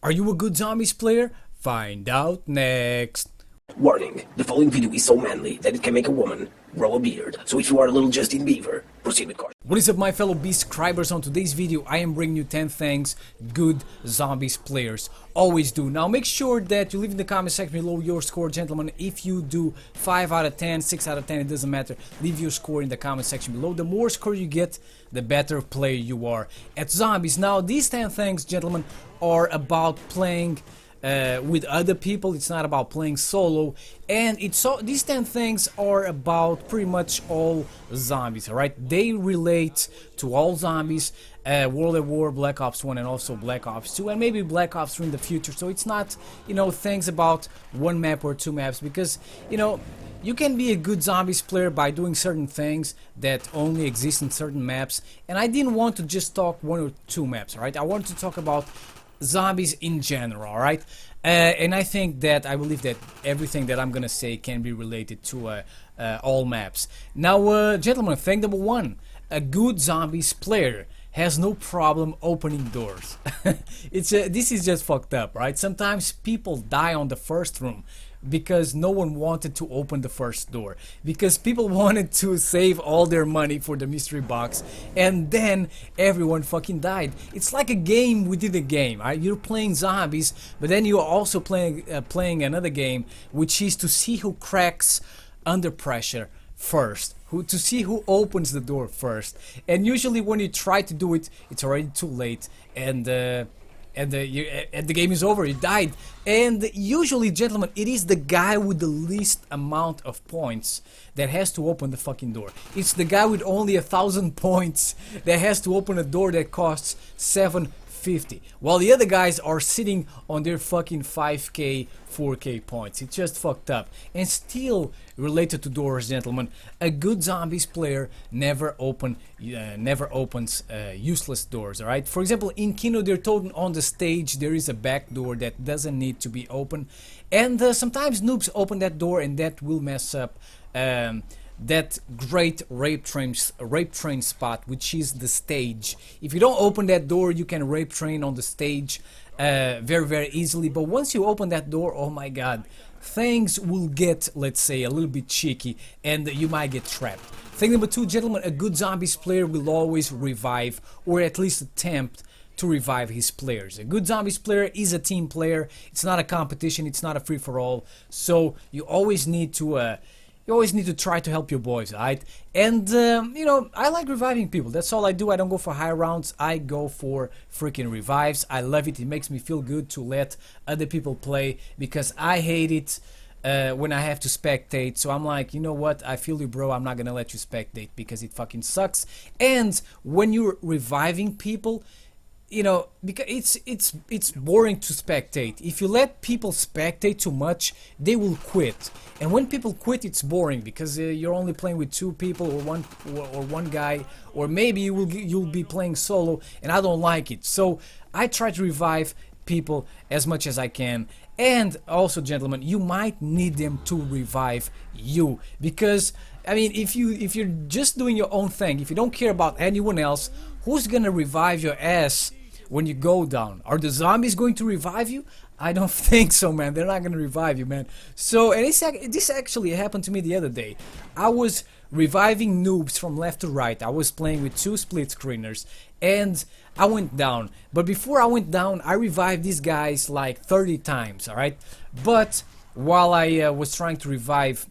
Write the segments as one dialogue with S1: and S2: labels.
S1: Are you a good zombies player? Find out next.
S2: Warning, the following video is so manly that it can make a woman grow a beard. So if you are a little Justin Bieber, proceed with caution.
S1: What is up, my fellow beast subscribers? On today's video I am bringing you 10 things good zombies players always do. Now make sure that you leave in the comment section below your score, gentlemen. If you do 5 out of 10, 6 out of 10, it doesn't matter. Leave your score in the comment section below. The more score you get, the better player you are at zombies. Now these 10 things, gentlemen, are about playing with other people. It's not about playing solo, and these 10 things are about pretty much all zombies. Alright, they relate to all zombies, World at War, Black Ops 1, and also Black Ops 2, and maybe Black Ops 3 in the future. So it's not, you know, things about one map or two maps, because, you know, you can be a good zombies player by doing certain things that only exist in certain maps. And I didn't want to just talk one or two maps, alright? I wanted to talk about zombies in general, alright? And I believe that everything that I'm gonna say can be related to all maps. Now, gentlemen, thing number one: a good zombies player has no problem opening doors. This is just fucked up, right? Sometimes people die on the first room because no one wanted to open the first door, because people wanted to save all their money for the mystery box, and then everyone fucking died. It's like a game within a game, right? You're playing zombies, but then you're also playing another game, which is to see who cracks under pressure first, to see who opens the door first. And usually when you try to do it, it's already too late, and the game is over. You died. And usually, gentlemen, it is the guy with the least amount of points that has to open the fucking door. It's the guy with only 1,000 points that has to open a door that costs 750, while the other guys are sitting on their fucking 5k 4k points. It's just fucked up. And still related to doors, gentlemen, a good zombies player never opens useless doors. All right, for example, in Kino they're told on the stage there is a back door that doesn't need to be open, and sometimes noobs open that door, and that will mess up that great rape train spot, which is the stage. If you don't open that door, you can rape train on the stage very easily. But once you open that door, oh my god, things will get, let's say, a little bit cheeky, and you might get trapped. Thing number two, gentlemen, a good zombies player will always revive, or at least attempt to revive his players. A good zombies player is a team player. It's not a competition, it's not a free-for-all, so you always need to try to help your boys, alright? And, you know, I like reviving people. That's all I do. I don't go for high rounds. I go for freaking revives. I love it. It makes me feel good to let other people play, because I hate it when I have to spectate. So I'm like, you know what? I feel you, bro. I'm not gonna let you spectate because it fucking sucks. And when you're reviving people, you know, because it's boring to spectate. If you let people spectate too much, they will quit. And when people quit, it's boring, because you're only playing with two people, or one guy, or maybe you'll be playing solo, and I don't like it. So I try to revive people as much as I can. And also, gentlemen, you might need them to revive you, because I mean, if you're just doing your own thing, if you don't care about anyone else, who's gonna revive your ass when you go down? Are the zombies going to revive you? I don't think so, man. They're not going to revive you, man. So, and this actually happened to me the other day. I was reviving noobs from left to right. I was playing with two split screeners, and I went down. But before I went down, I revived these guys like 30 times, alright? But while I was trying to revive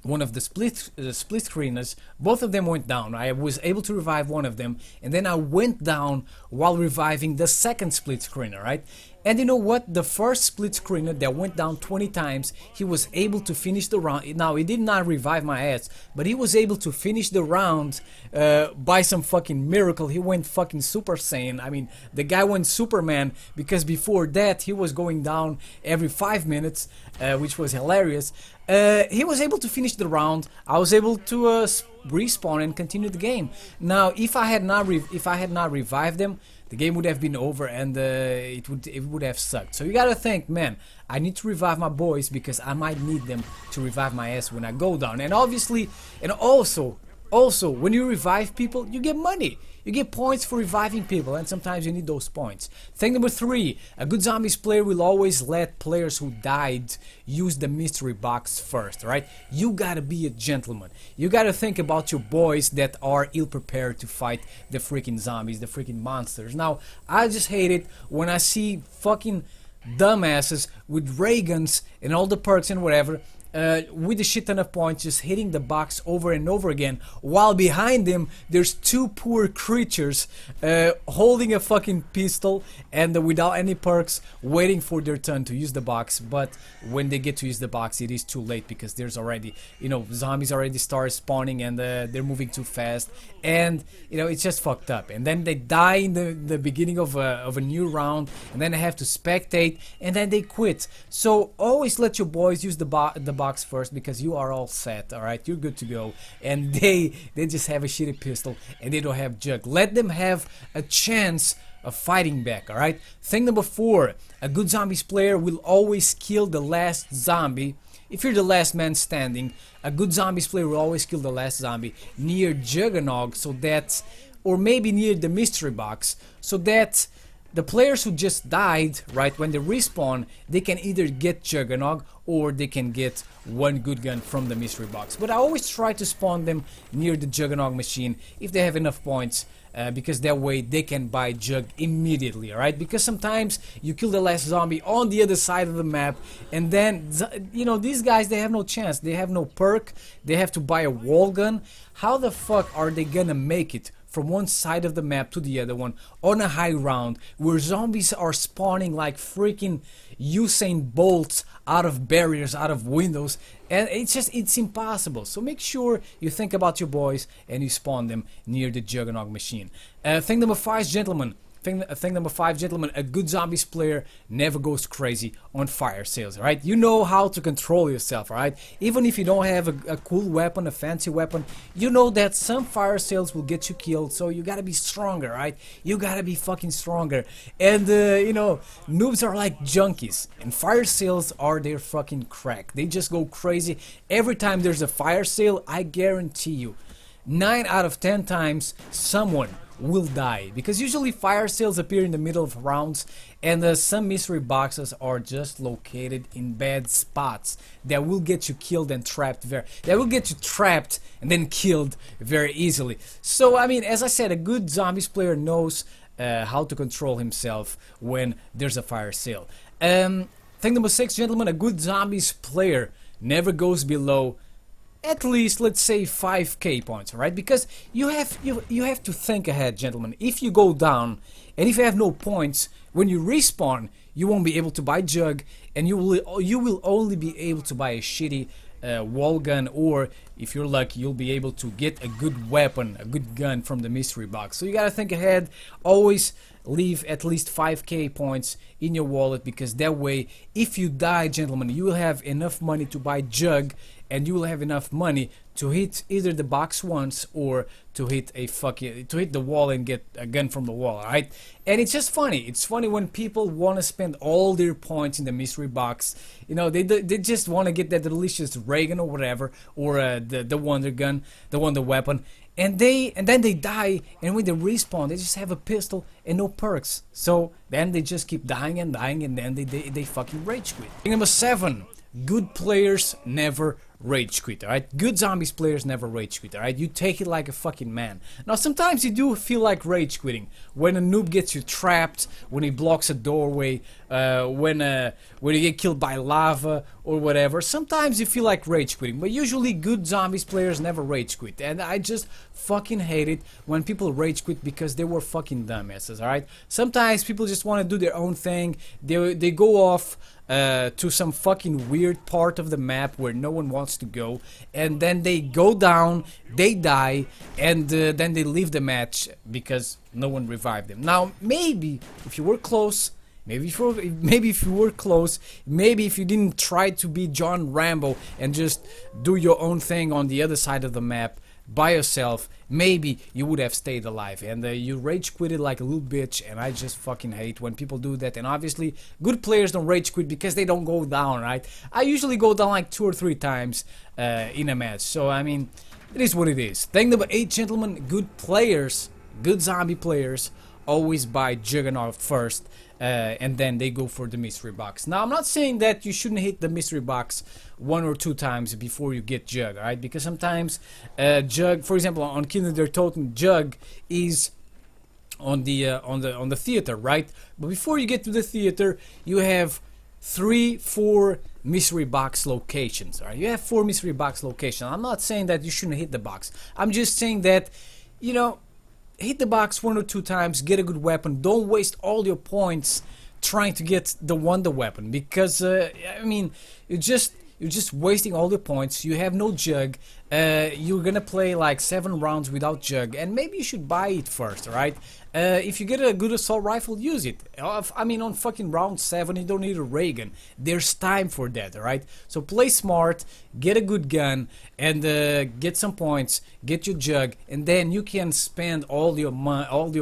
S1: one of the split screeners, both of them went down. I was able to revive one of them, and then I went down while reviving the second split screener, right? And you know what? The first split screener that went down 20 times, he was able to finish the round. Now, he did not revive my ass, but he was able to finish the round by some fucking miracle. He went fucking Super Saiyan. I mean, the guy went Superman, because before that, he was going down every 5 minutes, which was hilarious. He was able to finish the round. I was able to respawn and continue the game. Now, if I had not revived them, the game would have been over, and it would have sucked. So you gotta think, man, I need to revive my boys, because I might need them to revive my ass when I go down. And obviously, and also, Also, when you revive people, you get money. You get points for reviving people, and sometimes you need those points. Thing number 3, a good zombies player will always let players who died use the mystery box first, right? You gotta be a gentleman. You gotta think about your boys that are ill-prepared to fight the freaking zombies, the freaking monsters. Now, I just hate it when I see fucking dumbasses with ray guns and all the perks and whatever, with a shit ton of points, just hitting the box over and over again, while behind them there's 2 poor creatures holding a fucking pistol and without any perks, waiting for their turn to use the box. But when they get to use the box, it is too late, because there's already, you know, zombies already start spawning, and they're moving too fast, and you know, it's just fucked up. And then they die in the beginning of a new round, and then they have to spectate, and then they quit. So always let your boys use the box first, because you are all set, alright? You're good to go. And they just have a shitty pistol, and they don't have jug. Let them have a chance of fighting back, alright? Thing number 4, a good zombies player will always kill the last zombie. If you're the last man standing, a good zombies player will always kill the last zombie near Juggernog, so that, or maybe near the mystery box, so that the players who just died, right, when they respawn, they can either get Juggernog or they can get one good gun from the mystery box. But I always try to spawn them near the Juggernog machine if they have enough points, because that way they can buy Jug immediately, alright? Because sometimes you kill the last zombie on the other side of the map, and then, you know, these guys, they have no chance. They have no perk. They have to buy a wall gun. How the fuck are they gonna make it from one side of the map to the other one on a high round where zombies are spawning like freaking Usain Bolts out of barriers, out of windows, and it's impossible. So make sure you think about your boys and you spawn them near the Juggernog machine. Thing number 5, gentlemen. Thing number 5, gentlemen, a good zombies player never goes crazy on fire sales, right? You know how to control yourself, right? Even if you don't have a cool weapon, a fancy weapon, you know that some fire sales will get you killed, so you gotta be stronger, right? You gotta be fucking stronger. And, you know, noobs are like junkies, and fire sales are their fucking crack. They just go crazy. Every time there's a fire sale, I guarantee you, 9 out of 10 times, someone will die, because usually fire sales appear in the middle of rounds, and some mystery boxes are just located in bad spots that will get you killed and trapped that will get you trapped and then killed very easily. So I mean, as I said, a good zombies player knows how to control himself when there's a fire sale. Thing number 6, gentlemen, a good zombies player never goes below at least, let's say, 5k points, right? Because you have to think ahead, gentlemen. If you go down and if you have no points, when you respawn, you won't be able to buy Jug, and you will only be able to buy a shitty wall gun, or if you're lucky, you'll be able to get a good weapon, a good gun from the mystery box. So you gotta think ahead. Always leave at least 5k points in your wallet, because that way, if you die, gentlemen, you will have enough money to buy Jug, and you will have enough money to hit either the box once or to hit the wall and get a gun from the wall, alright? And it's just funny. It's funny when people want to spend all their points in the mystery box. You know, they just want to get that delicious ray gun or whatever, or the wonder gun, the wonder weapon, and then they die, and when they respawn, they just have a pistol and no perks. So then they just keep dying and dying, and then they fucking rage quit. Thing number 7. Good players never rage quit, alright? Good zombies players never rage quit, alright? You take it like a fucking man. Now, sometimes you do feel like rage quitting. When a noob gets you trapped, when he blocks a doorway, when you get killed by lava or whatever, sometimes you feel like rage quitting. But usually good zombies players never rage quit. And I just fucking hate it when people rage quit because they were fucking dumbasses, alright? Sometimes people just want to do their own thing. They go off to some fucking weird part of the map where no one wants to go, and then they go down, they die, and then they leave the match because no one revived them. Now, maybe if you were close, maybe if you were close, maybe if you didn't try to be John Rambo and just do your own thing on the other side of the map, by yourself, maybe you would have stayed alive. And you rage quitted like a little bitch, and I just fucking hate when people do that. And obviously good players don't rage quit because they don't go down, right? I usually go down like 2 or 3 times in a match, so I mean, it is what it is. Thing number 8, gentlemen, good players, good zombie players always buy Juggernaut first, and then they go for the mystery box. Now, I'm not saying that you shouldn't hit the mystery box 1 or 2 times before you get Jug, right? Because sometimes Jug, for example, on Kinder Der Toten, Jug is on the theater, right? But before you get to the theater, you have 3-4 mystery box locations. Right? You have 4 mystery box locations. I'm not saying that you shouldn't hit the box. I'm just saying that, you know, hit the box 1 or 2 times, get a good weapon. Don't waste all your points trying to get the wonder weapon, because I mean, you're just wasting all your points. You have no Jug. You're gonna play like 7 rounds without Jug, and maybe you should buy it first, right? If you get a good assault rifle, use it. I mean, on fucking round 7, you don't need a ray gun. There's time for that, right? So play smart, get a good gun, and get some points, get your Jug, and then you can spend all your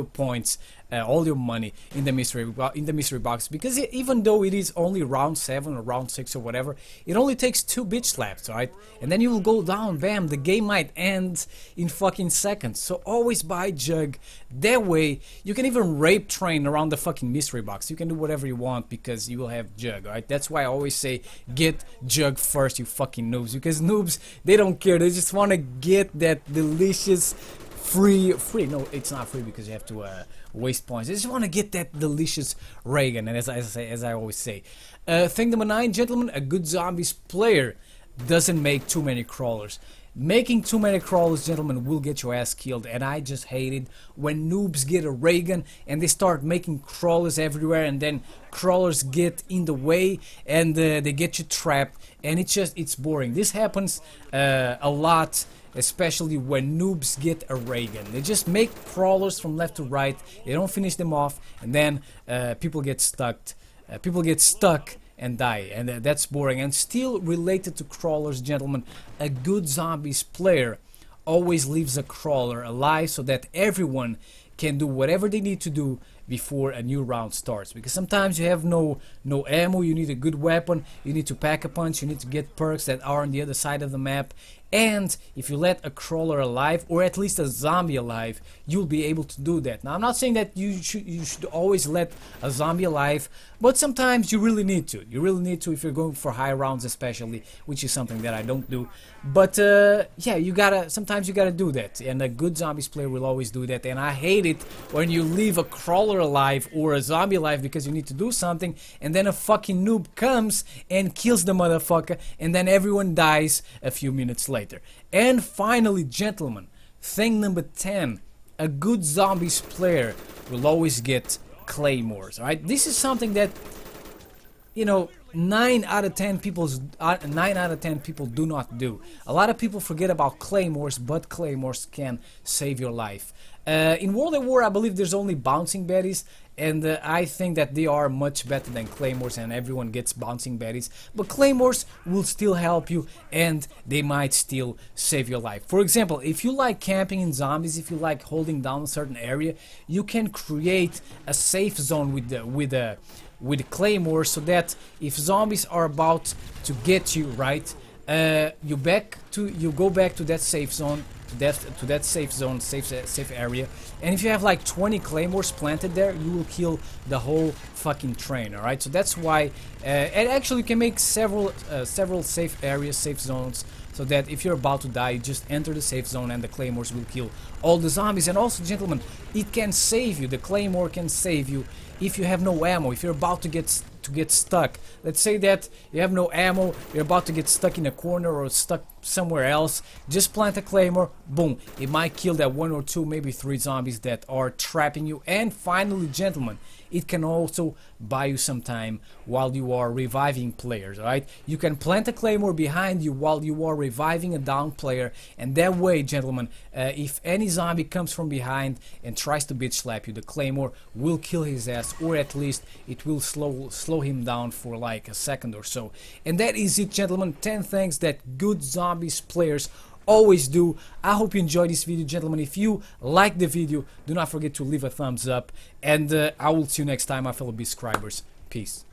S1: points, all your money in the mystery box, because even though it is only round 7 or round 6 or whatever, it only takes 2 bitch slaps, right? And then you will go down, bam, the game might end in fucking seconds. So always buy Jug. That way you can even rape train around the fucking mystery box. You can do whatever you want because you will have Jug, right? That's why I always say get Jug first, you fucking noobs, because noobs, they don't care. They just want to get that delicious free, no, it's not free because you have to waste points. I just want to get that delicious ray gun. And as I always say, thing number 9, gentlemen, a good zombies player doesn't make too many crawlers. Making too many crawlers, gentlemen, will get your ass killed, and I just hate it when noobs get a ray gun and they start making crawlers everywhere, and then crawlers get in the way and they get you trapped, and it's boring. This happens a lot, especially when noobs get a ray gun. They just make crawlers from left to right, they don't finish them off, and then people get stuck and die, and that's boring. And still related to crawlers, gentlemen, a good zombies player always leaves a crawler alive so that everyone can do whatever they need to do before a new round starts, because sometimes you have no ammo, you need a good weapon, you need to pack a punch, you need to get perks that are on the other side of the map. And if you let a crawler alive, or at least a zombie alive, you'll be able to do that. Now, I'm not saying that you should always let a zombie alive, but sometimes you really need to. You really need to if you're going for high rounds, especially, which is something that I don't do. But yeah, sometimes you gotta do that, and a good zombies player will always do that. And I hate it when you leave a crawler alive or a zombie alive because you need to do something, and then a fucking noob comes and kills the motherfucker, and then everyone dies a few minutes later. And finally, gentlemen, thing number 10, a good zombies player will always get claymores. Right? This is something that, you know, 9 out of 10 people do not do. A lot of people forget about claymores, but claymores can save your life. In World at War, I believe there's only bouncing betties, and I think that they are much better than claymores, and everyone gets bouncing betties. But claymores will still help you, and they might still save your life. For example, if you like camping in zombies, if you like holding down a certain area, you can create a safe zone with claymore, so that if zombies are about to get you, right, you go back to that safe zone, safe area, and if you have like 20 claymores planted there, you will kill the whole fucking train. All right, so that's why, and actually you can make several safe areas, safe zones, so that if you're about to die, you just enter the safe zone and the claymores will kill all the zombies. And also, gentlemen, it can save you. The claymore can save you if you have no ammo, if you're about to get stuck. Let's say that you have no ammo, you're about to get stuck in a corner or stuck somewhere else, just plant a claymore, boom, it might kill that 1 or 2, maybe 3 zombies that are trapping you. And finally, gentlemen, it can also buy you some time while you are reviving players. Alright, you can plant a claymore behind you while you are reviving a down player, and that way, gentlemen, if any zombie comes from behind and tries to bitch slap you, the claymore will kill his ass, or at least it will slow him down for like a second or so. And that is it, gentlemen. 10 things that good zombies players always do. I hope you enjoyed this video, gentlemen. If you like the video, do not forget to leave a thumbs up, and I will see you next time, my fellow subscribers. Peace.